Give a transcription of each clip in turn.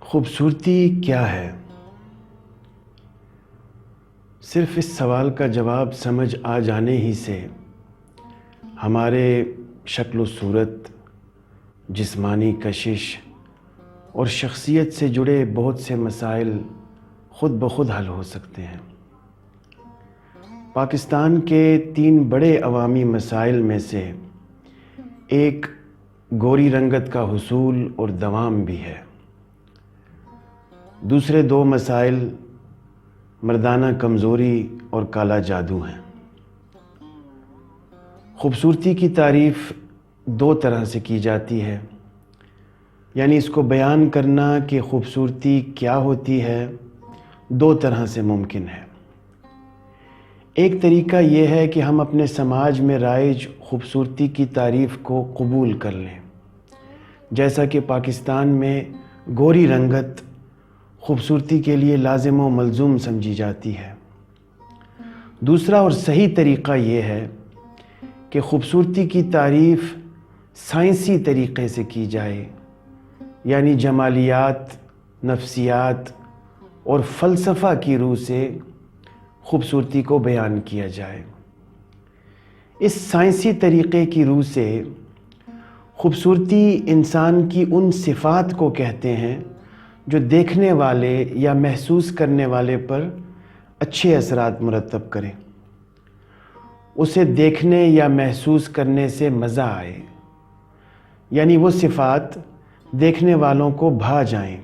خوبصورتی کیا ہے؟ صرف اس سوال کا جواب سمجھ آ جانے ہی سے ہمارے شکل و صورت، جسمانی کشش اور شخصیت سے جڑے بہت سے مسائل خود بخود حل ہو سکتے ہیں۔ پاکستان کے 3 بڑے عوامی مسائل میں سے ایک گوری رنگت کا حصول اور دوام بھی ہے۔ دوسرے 2 مسائل مردانہ کمزوری اور کالا جادو ہیں۔ خوبصورتی کی تعریف 2 طرح سے کی جاتی ہے، یعنی اس کو بیان کرنا کہ خوبصورتی کیا ہوتی ہے 2 طرح سے ممکن ہے۔ ایک طریقہ یہ ہے کہ ہم اپنے سماج میں رائج خوبصورتی کی تعریف کو قبول کر لیں، جیسا کہ پاکستان میں گوری رنگت خوبصورتی کے لیے لازم و ملزوم سمجھی جاتی ہے۔ دوسرا اور صحیح طریقہ یہ ہے کہ خوبصورتی کی تعریف سائنسی طریقے سے کی جائے، یعنی جمالیات، نفسیات اور فلسفہ کی روح سے خوبصورتی کو بیان کیا جائے۔ اس سائنسی طریقے کی روح سے خوبصورتی انسان کی ان صفات کو کہتے ہیں جو دیکھنے والے یا محسوس کرنے والے پر اچھے اثرات مرتب کریں، اسے دیکھنے یا محسوس کرنے سے مزہ آئے، یعنی وہ صفات دیکھنے والوں کو بھا جائیں۔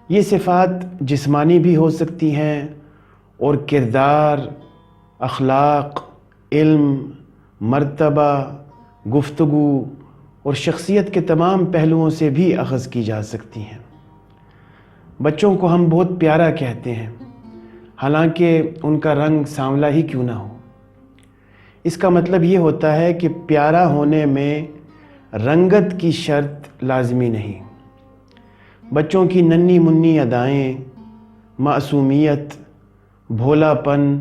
یہ صفات جسمانی بھی ہو سکتی ہیں اور کردار، اخلاق، علم، مرتبہ، گفتگو اور شخصیت کے تمام پہلوؤں سے بھی اخذ کی جا سکتی ہیں۔ بچوں کو ہم بہت پیارا کہتے ہیں، حالانکہ ان کا رنگ سانولا ہی کیوں نہ ہو۔ اس کا مطلب یہ ہوتا ہے کہ پیارا ہونے میں رنگت کی شرط لازمی نہیں۔ بچوں کی ننھی منھی ادائیں، معصومیت، بھولا پن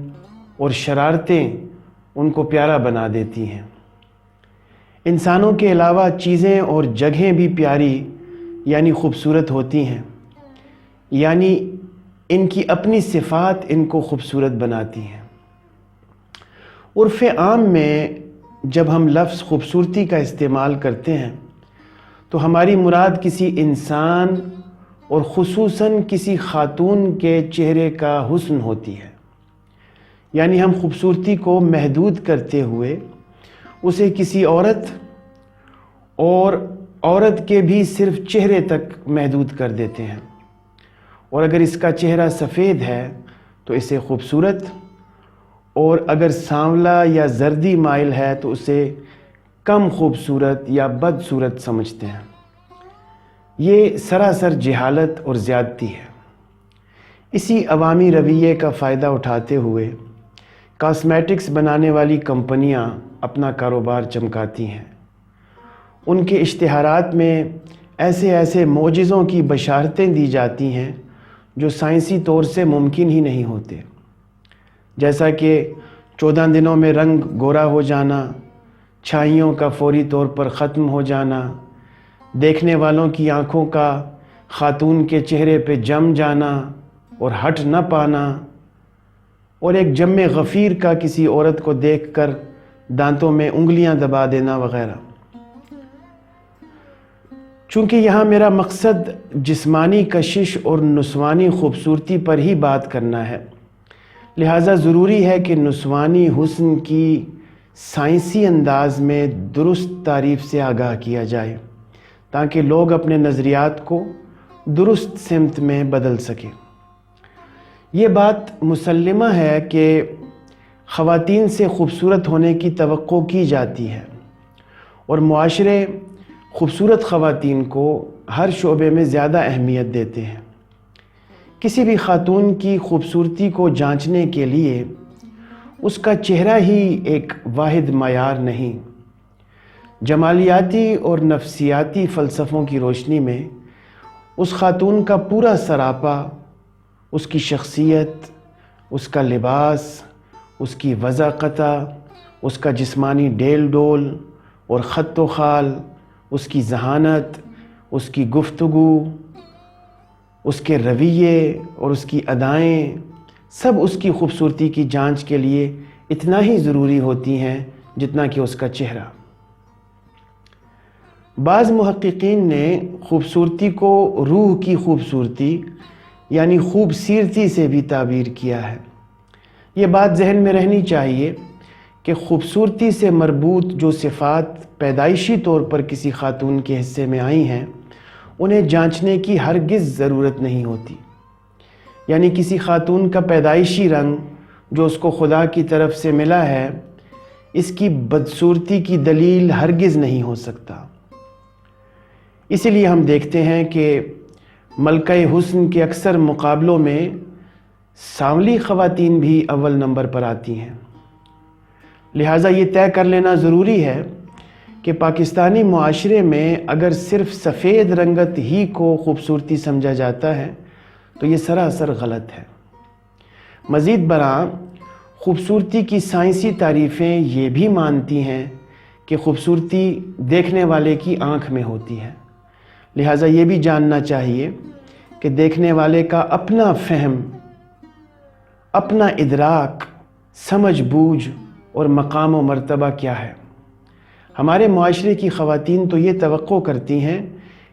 اور شرارتیں ان کو پیارا بنا دیتی ہیں۔ انسانوں کے علاوہ چیزیں اور جگہیں بھی پیاری یعنی خوبصورت ہوتی ہیں، یعنی ان کی اپنی صفات ان کو خوبصورت بناتی ہیں۔ عرف عام میں جب ہم لفظ خوبصورتی کا استعمال کرتے ہیں تو ہماری مراد کسی انسان اور خصوصاً کسی خاتون کے چہرے کا حسن ہوتی ہے، یعنی ہم خوبصورتی کو محدود کرتے ہوئے اسے کسی عورت اور عورت کے بھی صرف چہرے تک محدود کر دیتے ہیں، اور اگر اس کا چہرہ سفید ہے تو اسے خوبصورت، اور اگر سانولا یا زردی مائل ہے تو اسے کم خوبصورت یا بدصورت سمجھتے ہیں۔ یہ سراسر جہالت اور زیادتی ہے۔ اسی عوامی رویے کا فائدہ اٹھاتے ہوئے کاسمیٹکس بنانے والی کمپنیاں اپنا کاروبار چمکاتی ہیں۔ ان کے اشتہارات میں ایسے معجزوں کی بشارتیں دی جاتی ہیں جو سائنسی طور سے ممکن ہی نہیں ہوتے، جیسا کہ 14 دنوں میں رنگ گورا ہو جانا، چھائیوں کا فوری طور پر ختم ہو جانا، دیکھنے والوں کی آنکھوں کا خاتون کے چہرے پہ جم جانا اور ہٹ نہ پانا، اور ایک جم غفیر کا کسی عورت کو دیکھ کر دانتوں میں انگلیاں دبا دینا وغیرہ۔ چونکہ یہاں میرا مقصد جسمانی کشش اور نسوانی خوبصورتی پر ہی بات کرنا ہے، لہٰذا ضروری ہے کہ نسوانی حسن کی سائنسی انداز میں درست تعریف سے آگاہ کیا جائے تاکہ لوگ اپنے نظریات کو درست سمت میں بدل سکیں۔ یہ بات مسلمہ ہے کہ خواتین سے خوبصورت ہونے کی توقع کی جاتی ہے، اور معاشرے خوبصورت خواتین کو ہر شعبے میں زیادہ اہمیت دیتے ہیں۔ کسی بھی خاتون کی خوبصورتی کو جانچنے کے لیے اس کا چہرہ ہی ایک واحد معیار نہیں۔ جمالیاتی اور نفسیاتی فلسفوں کی روشنی میں اس خاتون کا پورا سراپا، اس کی شخصیت، اس کا لباس، اس کی وضاقتہ، اس کا جسمانی ڈیل ڈول اور خط و خال، اس کی ذہانت، اس کی گفتگو اس کے رویے اور اس کی ادائیں سب اس کی خوبصورتی کی جانچ کے لیے اتنا ہی ضروری ہوتی ہیں جتنا کہ اس کا چہرہ۔ بعض محققین نے خوبصورتی کو روح کی خوبصورتی یعنی خوبصیرتی سے بھی تعبیر کیا ہے۔ یہ بات ذہن میں رہنی چاہیے کہ خوبصورتی سے مربوط جو صفات پیدائشی طور پر کسی خاتون کے حصے میں آئی ہیں انہیں جانچنے کی ہرگز ضرورت نہیں ہوتی۔ یعنی کسی خاتون کا پیدائشی رنگ جو اس کو خدا کی طرف سے ملا ہے اس کی بدصورتی کی دلیل ہرگز نہیں ہو سکتا۔ اسی لیے ہم دیکھتے ہیں کہ ملکہ حسن کے اکثر مقابلوں میں سانولی خواتین بھی اول نمبر پر آتی ہیں۔ لہٰذا یہ طے کر لینا ضروری ہے کہ پاکستانی معاشرے میں اگر صرف سفید رنگت ہی کو خوبصورتی سمجھا جاتا ہے تو یہ سراسر غلط ہے۔ مزید برآں خوبصورتی کی سائنسی تعریفیں یہ بھی مانتی ہیں کہ خوبصورتی دیکھنے والے کی آنکھ میں ہوتی ہے، لہٰذا یہ بھی جاننا چاہیے کہ دیکھنے والے کا اپنا فہم، اپنا ادراک، سمجھ بوجھ اور مقام و مرتبہ کیا ہے۔ ہمارے معاشرے کی خواتین تو یہ توقع کرتی ہیں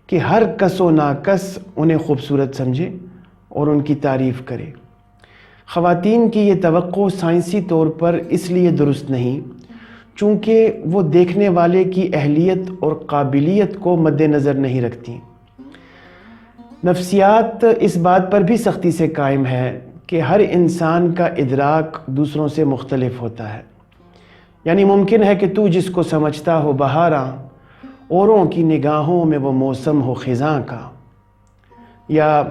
کہ ہر کس و ناکس انہیں خوبصورت سمجھے اور ان کی تعریف کرے۔ خواتین کی یہ توقع سائنسی طور پر اس لیے درست نہیں چونکہ وہ دیکھنے والے کی اہلیت اور قابلیت کو مد نظر نہیں رکھتی۔ نفسیات اس بات پر بھی سختی سے قائم ہے کہ ہر انسان کا ادراک دوسروں سے مختلف ہوتا ہے۔ یعنی ممکن ہے کہ تو جس کو سمجھتا ہو بہاراں اوروں کی نگاہوں میں وہ موسم ہو خزاں کا، یا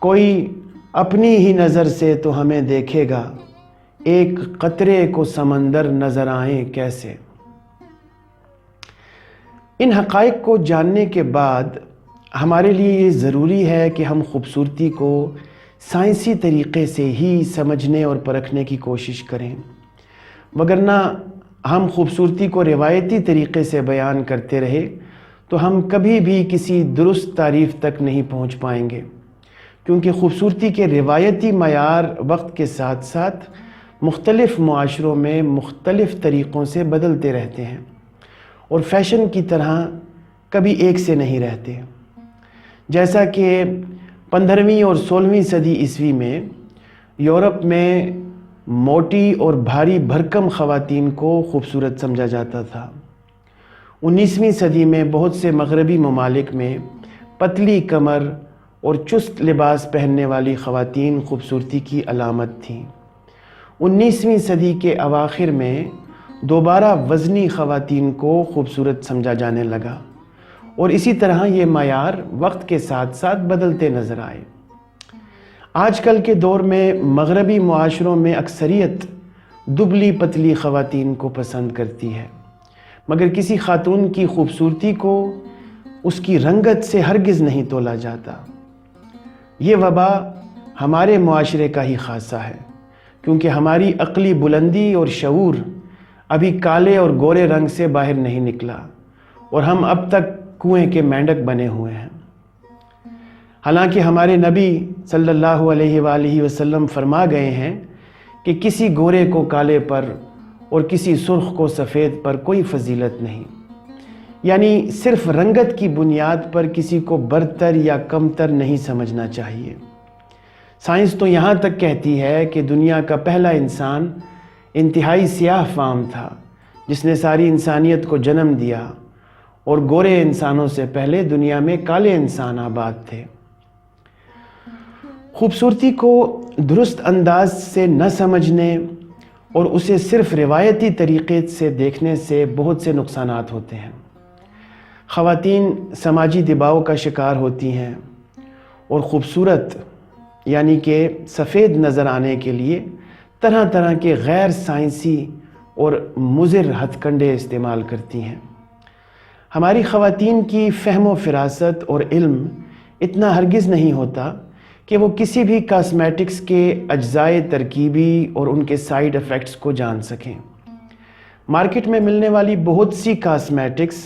کوئی اپنی ہی نظر سے تو ہمیں دیکھے گا، ایک قطرے کو سمندر نظر آئیں کیسے۔ ان حقائق کو جاننے کے بعد ہمارے لیے یہ ضروری ہے کہ ہم خوبصورتی کو سائنسی طریقے سے ہی سمجھنے اور پرکھنے کی کوشش کریں، وگرنہ ہم خوبصورتی کو روایتی طریقے سے بیان کرتے رہے تو ہم کبھی بھی کسی درست تعریف تک نہیں پہنچ پائیں گے، کیونکہ خوبصورتی کے روایتی معیار وقت کے ساتھ ساتھ مختلف معاشروں میں مختلف طریقوں سے بدلتے رہتے ہیں اور فیشن کی طرح کبھی ایک سے نہیں رہتے۔ جیسا کہ 15ویں اور 16ویں صدی عیسوی میں یورپ میں موٹی اور بھاری بھرکم خواتین کو خوبصورت سمجھا جاتا تھا۔ 19ویں صدی میں بہت سے مغربی ممالک میں پتلی کمر اور چست لباس پہننے والی خواتین خوبصورتی کی علامت تھیں۔ 19ویں صدی کے اواخر میں دوبارہ وزنی خواتین کو خوبصورت سمجھا جانے لگا اور اسی طرح یہ معیار وقت کے ساتھ ساتھ بدلتے نظر آئے۔ آج کل کے دور میں مغربی معاشروں میں اکثریت دبلی پتلی خواتین کو پسند کرتی ہے، مگر کسی خاتون کی خوبصورتی کو اس کی رنگت سے ہرگز نہیں تولا جاتا۔ یہ وبا ہمارے معاشرے کا ہی خاصہ ہے، کیونکہ ہماری عقلی بلندی اور شعور ابھی کالے اور گورے رنگ سے باہر نہیں نکلا اور ہم اب تک کنویں کے مینڈک بنے ہوئے ہیں۔ حالانکہ ہمارے نبی صلی اللہ علیہ وآلہ وسلم فرما گئے ہیں کہ کسی گورے کو کالے پر اور کسی سرخ کو سفید پر کوئی فضیلت نہیں، یعنی صرف رنگت کی بنیاد پر کسی کو برتر یا کمتر نہیں سمجھنا چاہیے۔ سائنس تو یہاں تک کہتی ہے کہ دنیا کا پہلا انسان انتہائی سیاہ فام تھا جس نے ساری انسانیت کو جنم دیا، اور گورے انسانوں سے پہلے دنیا میں کالے انسان آباد تھے۔ خوبصورتی کو درست انداز سے نہ سمجھنے اور اسے صرف روایتی طریقے سے دیکھنے سے بہت سے نقصانات ہوتے ہیں۔ خواتین سماجی دباؤ کا شکار ہوتی ہیں اور خوبصورت یعنی کہ سفید نظر آنے کے لیے طرح طرح کے غیر سائنسی اور مضر ہتھ کنڈے استعمال کرتی ہیں۔ ہماری خواتین کی فہم و فراست اور علم اتنا ہرگز نہیں ہوتا کہ وہ کسی بھی کاسمیٹکس کے اجزائے ترکیبی اور ان کے سائیڈ ایفیکٹس کو جان سکیں۔ مارکیٹ میں ملنے والی بہت سی کاسمیٹکس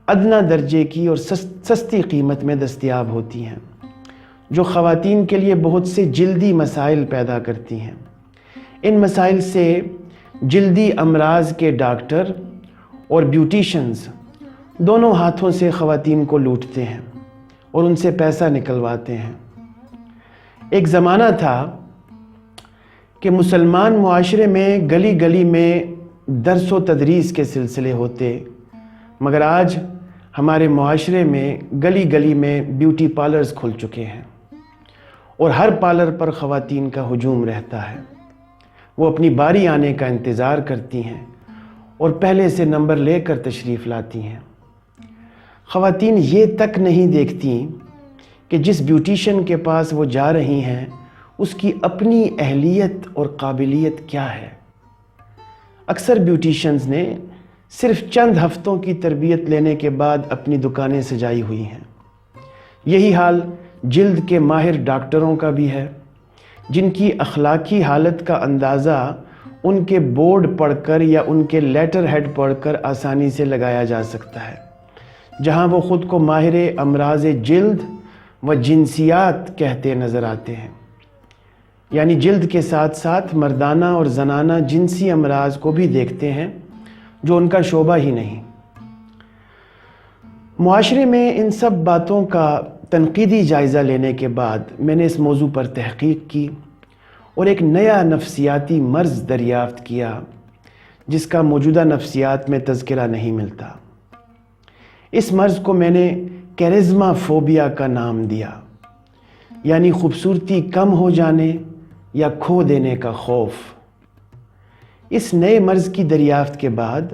ادنیٰ درجے کی اور سستی قیمت میں دستیاب ہوتی ہیں، جو خواتین کے لیے بہت سے جلدی مسائل پیدا کرتی ہیں۔ ان مسائل سے جلدی امراض کے ڈاکٹر اور بیوٹیشنز دونوں ہاتھوں سے خواتین کو لوٹتے ہیں اور ان سے پیسہ نکلواتے ہیں۔ ایک زمانہ تھا کہ مسلمان معاشرے میں گلی گلی میں درس و تدریس کے سلسلے ہوتے، مگر آج ہمارے معاشرے میں گلی گلی میں بیوٹی پارلرز کھل چکے ہیں اور ہر پارلر پر خواتین کا ہجوم رہتا ہے۔ وہ اپنی باری آنے کا انتظار کرتی ہیں اور پہلے سے نمبر لے کر تشریف لاتی ہیں۔ خواتین یہ تک نہیں دیکھتی کہ جس بیوٹیشن کے پاس وہ جا رہی ہیں اس کی اپنی اہلیت اور قابلیت کیا ہے۔ اکثر بیوٹیشنز نے صرف چند ہفتوں کی تربیت لینے کے بعد اپنی دکانیں سجائی ہوئی ہیں۔ یہی حال جلد کے ماہر ڈاکٹروں کا بھی ہے، جن کی اخلاقی حالت کا اندازہ ان کے بورڈ پڑھ کر یا ان کے لیٹر ہیڈ پڑھ کر آسانی سے لگایا جا سکتا ہے، جہاں وہ خود کو ماہر امراض جلد و جنسیات کہتے نظر آتے ہیں، یعنی جلد کے ساتھ ساتھ مردانہ اور زنانہ جنسی امراض کو بھی دیکھتے ہیں جو ان کا شعبہ ہی نہیں۔ معاشرے میں ان سب باتوں کا تنقیدی جائزہ لینے کے بعد میں نے اس موضوع پر تحقیق کی اور ایک نیا نفسیاتی مرض دریافت کیا جس کا موجودہ نفسیات میں تذکرہ نہیں ملتا۔ اس مرض کو میں نے کیرزما فوبیا کا نام دیا، یعنی خوبصورتی کم ہو جانے یا کھو دینے کا خوف۔ اس نئے مرض کی دریافت کے بعد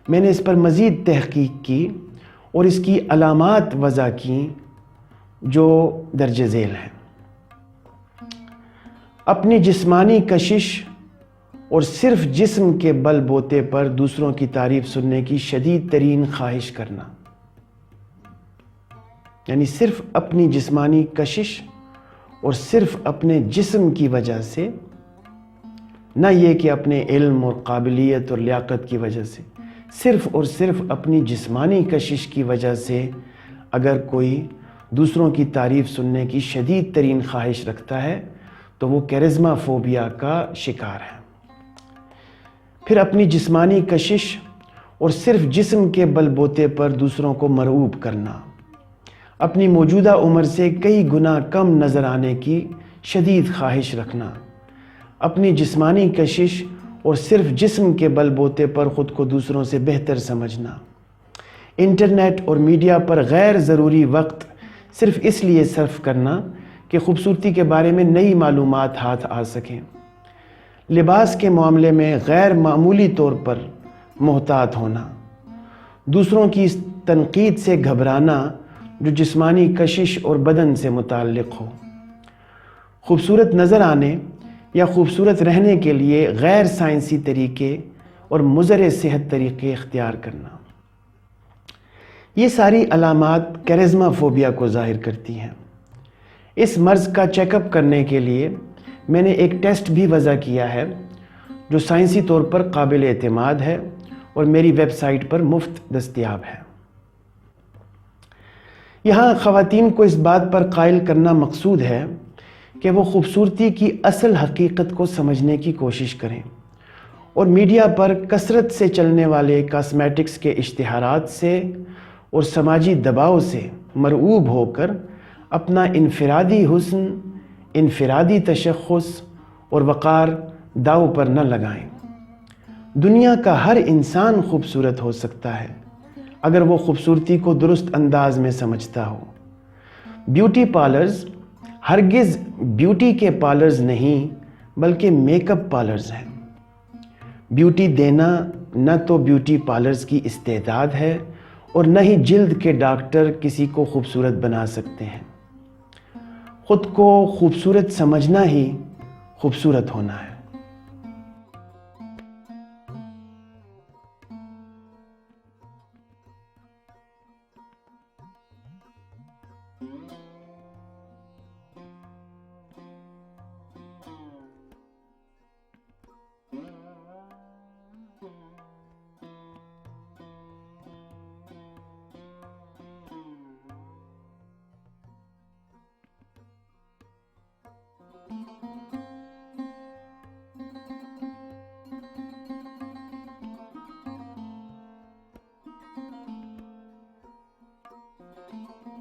میں نے اس پر مزید تحقیق کی اور اس کی علامات وضع کیں جو درج ذیل ہیں۔ اپنی جسمانی کشش اور صرف جسم کے بل بوتے پر دوسروں کی تعریف سننے کی شدید ترین خواہش کرنا، یعنی صرف اپنی جسمانی کشش اور صرف اپنے جسم کی وجہ سے، نہ یہ کہ اپنے علم اور قابلیت اور لیاقت کی وجہ سے، صرف اور صرف اپنی جسمانی کشش کی وجہ سے اگر کوئی دوسروں کی تعریف سننے کی شدید ترین خواہش رکھتا ہے تو وہ کیرزما فوبیا کا شکار ہے۔ پھر اپنی جسمانی کشش اور صرف جسم کے بل بوتے پر دوسروں کو مرعوب کرنا، اپنی موجودہ عمر سے کئی گنا کم نظر آنے کی شدید خواہش رکھنا، اپنی جسمانی کشش اور صرف جسم کے بل بوتے پر خود کو دوسروں سے بہتر سمجھنا، انٹرنیٹ اور میڈیا پر غیر ضروری وقت صرف اس لیے صرف کرنا کہ خوبصورتی کے بارے میں نئی معلومات ہاتھ آ سکیں، لباس کے معاملے میں غیر معمولی طور پر محتاط ہونا، دوسروں کی اس تنقید سے گھبرانا جو جسمانی کشش اور بدن سے متعلق ہو، خوبصورت نظر آنے یا خوبصورت رہنے کے لیے غیر سائنسی طریقے اور مضر صحت طریقے اختیار کرنا۔ یہ ساری علامات کیرزما فوبیا کو ظاہر کرتی ہیں۔ اس مرض کا چیک اپ کرنے کے لیے میں نے ایک ٹیسٹ بھی وضع کیا ہے جو سائنسی طور پر قابل اعتماد ہے اور میری ویب سائٹ پر مفت دستیاب ہے۔ یہاں خواتین کو اس بات پر قائل کرنا مقصود ہے کہ وہ خوبصورتی کی اصل حقیقت کو سمجھنے کی کوشش کریں اور میڈیا پر کثرت سے چلنے والے کاسمیٹکس کے اشتہارات سے اور سماجی دباؤ سے مرعوب ہو کر اپنا انفرادی حسن، انفرادی تشخص اور وقار داؤ پر نہ لگائیں۔ دنیا کا ہر انسان خوبصورت ہو سکتا ہے اگر وہ خوبصورتی کو درست انداز میں سمجھتا ہو۔ بیوٹی پارلرز ہرگز بیوٹی کے پارلرز نہیں بلکہ میک اپ پارلرز ہیں۔ بیوٹی دینا نہ تو بیوٹی پارلرز کی استعداد ہے اور نہ ہی جلد کے ڈاکٹر کسی کو خوبصورت بنا سکتے ہیں۔ خود کو خوبصورت سمجھنا ہی خوبصورت ہونا ہے۔ ہے۔